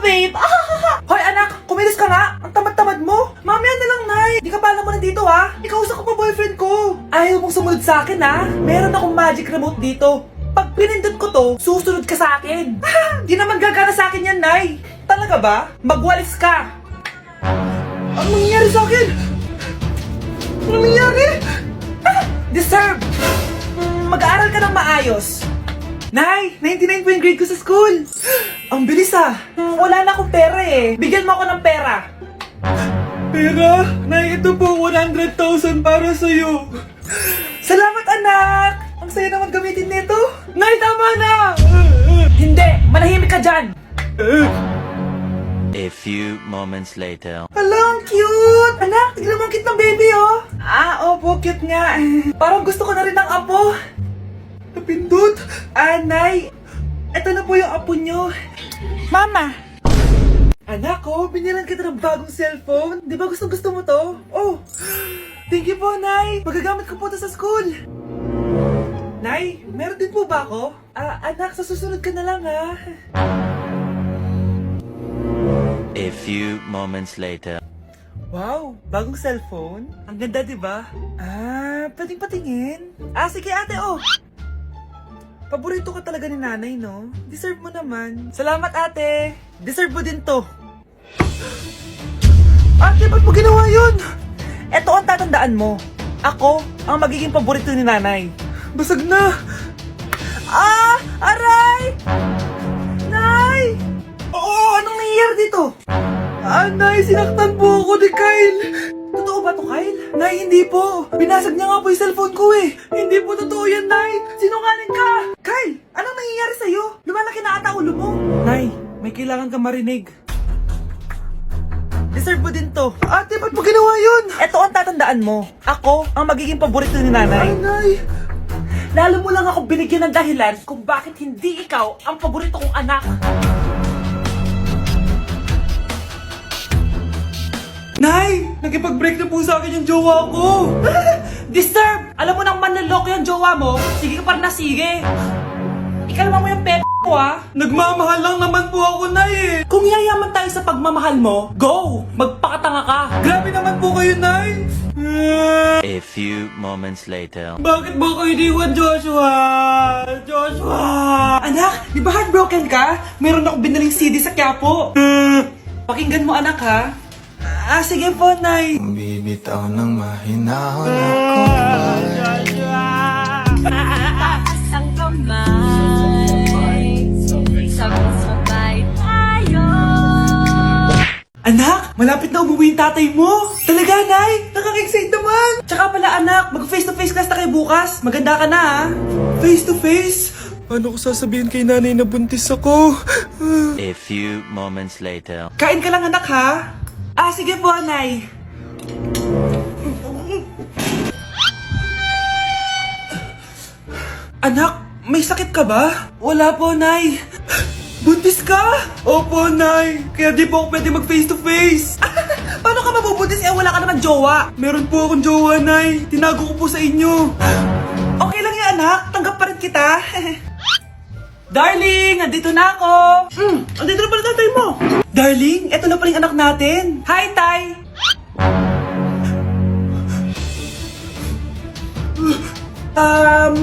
babe. Hoy anak, kumilos ka nga. Ang tamad-tamad mo. Mamaya na lang, Nay. Di ka pa alam mo nandito, ha? Ikausap ko pa boyfriend ko. Ayaw mong sumunod sa akin, ha? Meron akong magic remote dito. Pag pinindot ko to, susunod ka sa akin. Di naman gagana sa akin yan, Nay. Talaga ba? Magwalis ka. Anong nangyayari sa akin? Anong nangyayari? Deserve. Mag-aaral ka ng maayos. Nay, 99 po yung grade ko sa school. Ang bilis ah. Wala na akong pera eh. Bigyan mo ako ng pera. Pera? Nay, ito po 100,000 para sa'yo. Salamat anak. Ang saya naman gamitin nito. Nay, tama na. Hindi, manahimik ka dyan. A few moments later. Hala, ang cute! Anak, tignan mo ang cute ng baby, oh! Opo, cute nga. Parang gusto ko na rin ng apo. Napindot! Nay, eto na po yung apo nyo. Mama! Anak, binilan kita ng bagong cellphone. Di ba gusto mo to? Oh, thank you po, Nay. Magagamit ko po to sa school. Nay, meron din po ba ako? Anak, sa susunod ka na lang, ha? A few moments later. Wow, bagong cellphone? Ang ganda, di ba? Pwedeng patingin? Sige ate, oh! Paborito ka talaga ni nanay, no? Deserve mo naman. Salamat, ate! Deserve mo din to. Ate, ba't mo ginawa yun? Eto ang tatandaan mo. Ako ang magiging paborito ni nanay. Basag na! Aray! Nay! Oo, anong nangyayari dito? Nay, sinaktan po ako ni Kyle. Totoo ba to, Kyle? Nay, hindi po. Binasag niya nga po yung cellphone ko eh. Hindi po totoo yan, Nay. Sinungaling ka. Kyle, anong nangyayari sa'yo? Lumalaki na ata ulo mo. Nay, may kailangan kang marinig. Deserve mo din to. Ate, ba't mo ginawa yun? Eto ang tatandaan mo. Ako ang magiging paborito ni nanay. Nay. Lalo mo lang ako binigyan ng dahilan kung bakit hindi ikaw ang paborito kong anak. Nay! Nakipag-break na po sa akin yung jowa ko! Disturb! Alam mo nang manloloko yung jowa mo, sige ka pa rin na sige! Ikalma mo yung ko ah! Nagmamahal lang naman po ako, Nay eh! Kung yayaman tayo sa pagmamahal mo, go! Magpakatanga ka! Grabe naman po kayo, Nay! A few moments later. Bakit ba kayo iniwan, Joshua? Joshua! Anak, di ba heartbroken ka? Meron ako binaling CD sa Quiapo. Pakinggan mo, anak, ha? Sige po, Nay. Bibitaw ng mahinahon ako. Taas ang kamay, sabay-sabay tayo. Anak, malapit na umuwi yung tatay mo. Talaga, Nay? Nakaka-excite naman. Tsaka pala, anak, mag-face-to-face class na kayo bukas. Maganda ka na, ha? Face-to-face? Paano ko sasabihin kay nanay na buntis ako? A few moments later. Kain ka lang, anak, ha? Sige po, Nay. Anak, may sakit ka ba? Wala po, Nay. Buntis ka? Opo, Nay. Kaya di po ako pwede mag face to face. Paano ka mabubuntis wala ka naman jowa? Meron po akong jowa, Nay. Tinago ko po sa inyo. Okay lang yan, anak. Tanggap pa rin kita. Darling, nandito na ako. Andito na pala tatay mo. Darling, eto na pala yung anak natin. Hi, Tay.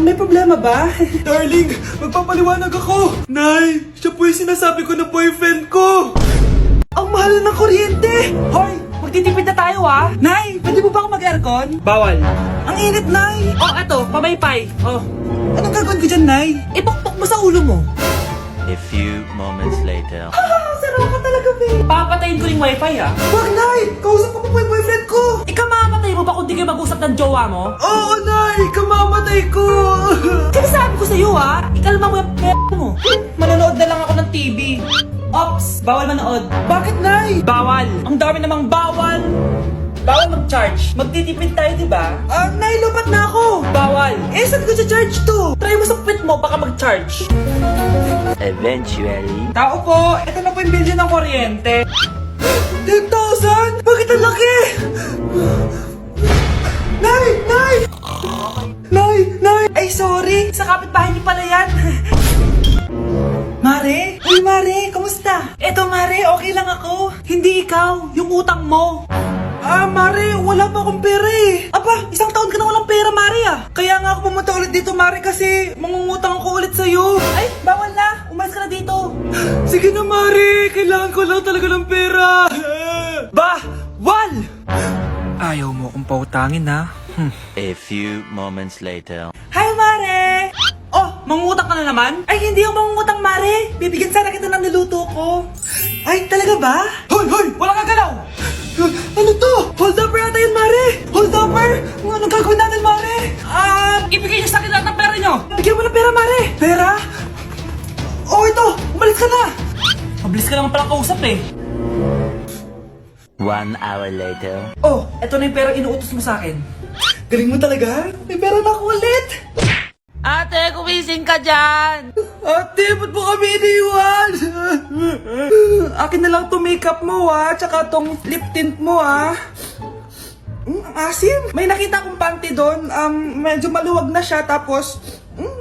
May problema ba? Darling, magpapaliwanag ako. Nay, siya po yung sinasabi ko na boyfriend ko. Ang mahal ng kuryente. Hoy, magtitipid na tayo ah. Nay, pwede mo ba ako mag-aircon? Bawal. Ang init, Nay. Eto, pamaypay. Anong gagawin ko dyan, Nay? Ipokpok mo sa ulo mo. A few moments later. Sarap ka talaga, babe. Papatayin ko yung wifi, ah. Wag, Nay! Kausap ko po yung boyfriend ko. Ikamamatay mo ba kung di kayo mag-usap ng jowa mo? Oo, Nay! Ikamamatay ko! Sinasabi ko sa'yo, ah. Ikalma mo yung mo. Manonood na lang ako ng TV. Ops! Bawal manood. Bakit, Nay? Bawal. Ang dami namang bawal. Bawal mag-charge. Magtitipid tayo, di ba? Nay, lupat na ako. Bawal. Saan ko charge to? Try mo sa puwit mo, baka mag-charge. Eventually. Tao po, ito na po yung bill ng kuryente. 10,000? Bakit ang laki? Nay! Nay! Nay! Nay! Ay, sorry. Sa kapitbahay niyo pala yan. Mare? Uy, Mare, kumusta? Eto, Mare, okay lang ako. Hindi ikaw, yung utang mo. Mare, wala pa akong pera eh. Aba, isang taon ka na walang pera, Mare ah. Kaya nga ako pumunta ulit dito, Mare, kasi mangungutang ako ulit sa'yo. Ay, bawal na. Umalis ka na dito. Sige na, Mare. Kailangan ko lang talaga ng pera. Bawal! Ayaw mo akong pautangin, ha? A few moments later. Hi, Mare! Oh, mangungutang ka na naman? Ay, hindi ako mangungutang, Mare. Bibigyan sana kita ng niluto ko. Ay, talaga ba? Hoy, hoy! Wala kang galaw! Ano to? Hold upper yata yun, Mare! Hold upper? Anong gagawin natin, Mare? Ibigay niyo sa akin lahat ng pera niyo! Bigyan mo ng pera, Mare! Pera? Oh, ito! Umalis ka na! Mabilis ka naman palang kausap eh. 1 hour later. Oh, eto na yung pera inuutos mo sa akin. Galing mo talaga? May pera na ako ulit! Ate, kumising ka dyan! Ate, ba't mo kami iniwan? Akin na lang to makeup mo tsaka tong lip tint mo ang asim. May nakita akong panty doon, medyo maluwag na siya tapos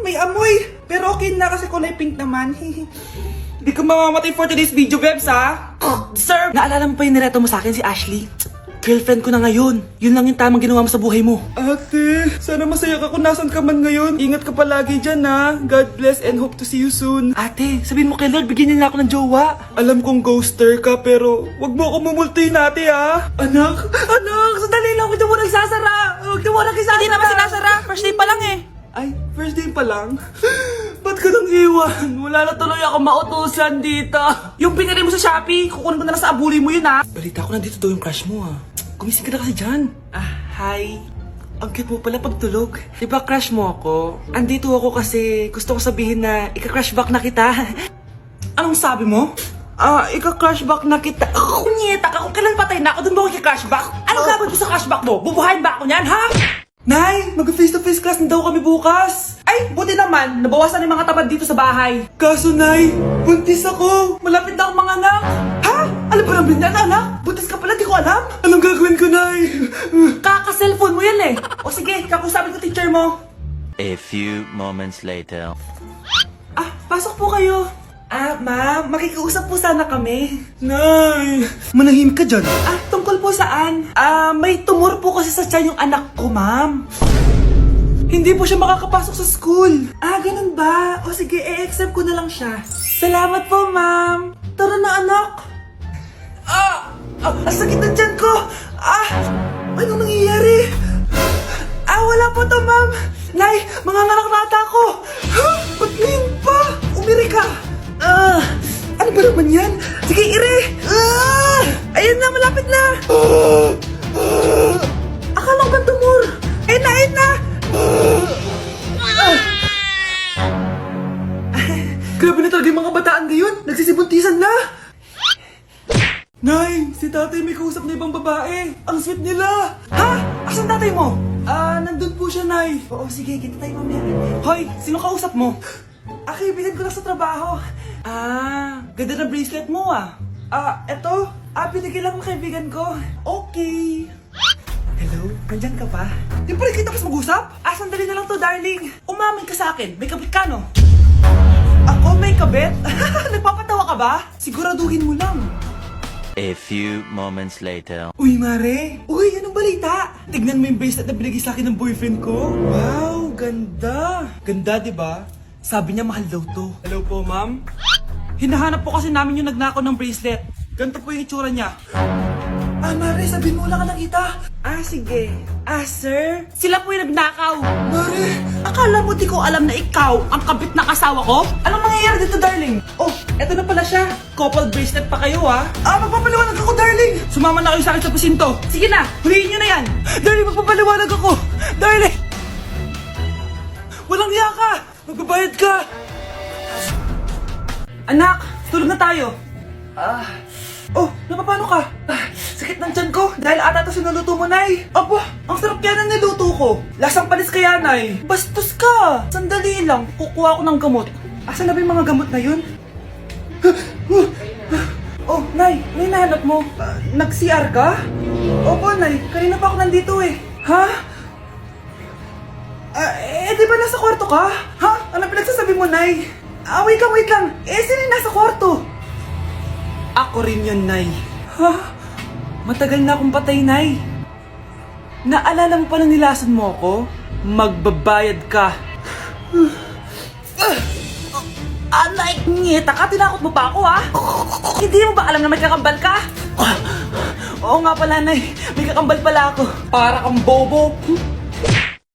may amoy. Pero okay na kasi kulay pink naman. Hindi ka mamamatay for today's video, Bebs Sir! Naalala mo pa yung nireto mo sa akin si Ashley? Girlfriend ko na ngayon. Yun lang yung tamang ginawa mo sa buhay mo. Ate, sana masaya ka kung nasan ka man ngayon. Ingat ka palagi dyan God bless and hope to see you soon. Ate, sabihin mo kay Lord, bigyan niya na ako ng jowa. Alam kong ghoster ka pero wag mo ako mumultuin ate Anak, sandali lang. Huwag na mo nagsasara. Huwag na mo nagsasara. Hindi naman sinasara. First day pa lang eh. Ay, first day pa lang? Ba't ka nang iwan? Wala na tuloy ako mautusan dito. Yung pinili mo sa Shopee, kukunin ko na lang sa abuli mo yun Balita ko nandito daw yung crush mo Gumising ka na kasi dyan. Hi. Ang cute mo pala pagtulog. Diba crush mo ako? Andito ako kasi gusto ko sabihin na ika-crush back na kita. Anong sabi mo? Ika-crush back na kita. Kunyeta ka, kung kailan patay na ako, dun ba ako ika-crush back? Anong gagawin mo sa crush back mo? Bubuhayin ba ako niyan, ha? Nay, mag-face-to-face class na daw kami bukas. Ay, buti naman, nabawasan yung mga tamad dito sa bahay. Kaso, Nay, buntis ako. Malapit na akong mga anak. Ha? Alam ba namin yan, anak? Buntis ka pala, di ko alam. Anong gagawin ko, Nay? Kaka-cellphone mo yan eh. O sige, kakusapin ko teacher mo. A few moments later. Pasok po kayo. Ma'am, makikiusap po sana kami. Nay, manahimik ka dyan. Tungkol po saan? May tumor po kasi sa tiyan yung anak ko, ma'am. Hindi po siya makakapasok sa school. Ganun ba? O sige, i-accept ko na lang siya. Salamat po, ma'am. Tara na, anak. Ang sakit ng tiyan ko. Anong nangyayari? Wala po to, ma'am. Nay, manganganak na ata ako. Ba't ngayon pa? Umiri ka. Ano ba naman yan? Sige, ire! Ayun na, malapit na! Akala ko ba tumor? Ayun na! Grabe na talaga yung mga bataan ngayon. Nagsisibuntisan na. Nay, si tatay may kausap na ibang babae. Ang sweet nila. Ha? Asan tatay mo? Nandun po siya, Nay. Oo, sige, kita tayo mamaya. Hoy, sino kausap mo? Kaibigan ko lang sa trabaho. Ganda na bracelet mo eto. Binigyan lang ng kaibigan ko. Okay. Hello, nandyan ka pa? Di pa rin kita mas mag-usap? Sandali na lang to, darling. Umamin ka sa akin, may kabit ka, no? Ako may kabit? Nagpapatawa ka ba? Siguraduhin mo lang. A few moments later. Uy, Mare! Uy, anong balita? Tignan mo yung bracelet na binigay sa akin ng boyfriend ko. Wow, ganda! Ganda, di ba? Sabi niya mahal daw to. Hello po, ma'am? Hinahanap po kasi namin yung nagnakaw ng bracelet. Ganito po yung itsura niya. Mare, sabihin mo wala ka nakita. Sige. Sir? Sila po yung nagnakaw. Mare! Akala mo di ko alam na ikaw ang kabit ng asawa ko? Anong nangyayari dito, darling? Oh, eto na pala siya. Couple bracelet pa kayo, magpapaliwanag ako, darling. Sumama na kayo sa akin sa presinto. Sige na, huliin nyo na yan. Darling, magpapaliwanag ako. Darling! Walang hiya ka! Magbabayad ka! Anak, tulog na tayo. Napapano ka? Sakit ng tiyan ko dahil ata ito sinuluto mo, Nay. Aba, ang sarap kaya ng niluto ko. Lasang panis kaya, Nay. Bastos ka. Sandali lang, kukuha ko ng gamot. Asan na ba yung mga gamot na yun? Nay, may nahanap mo. Nag-CR ka? Opo, Nay. Kanina pa ako nandito eh. Ha? Di ba nasa kwarto ka? Ano pinagsasabi mo, Nay? Wait lang. Sino yung nasa kwarto? Ako rin yun, Nay. Ha? Matagal na akong patay, Nay. Naalala mo pa nang nilason mo ako? Magbabayad ka. Anay, ngita ka, tinakot mo pa ako, ha? Hindi mo ba alam na may kakambal ka? Oo nga pala, Nay. May kakambal pala ako. Para kang bobo.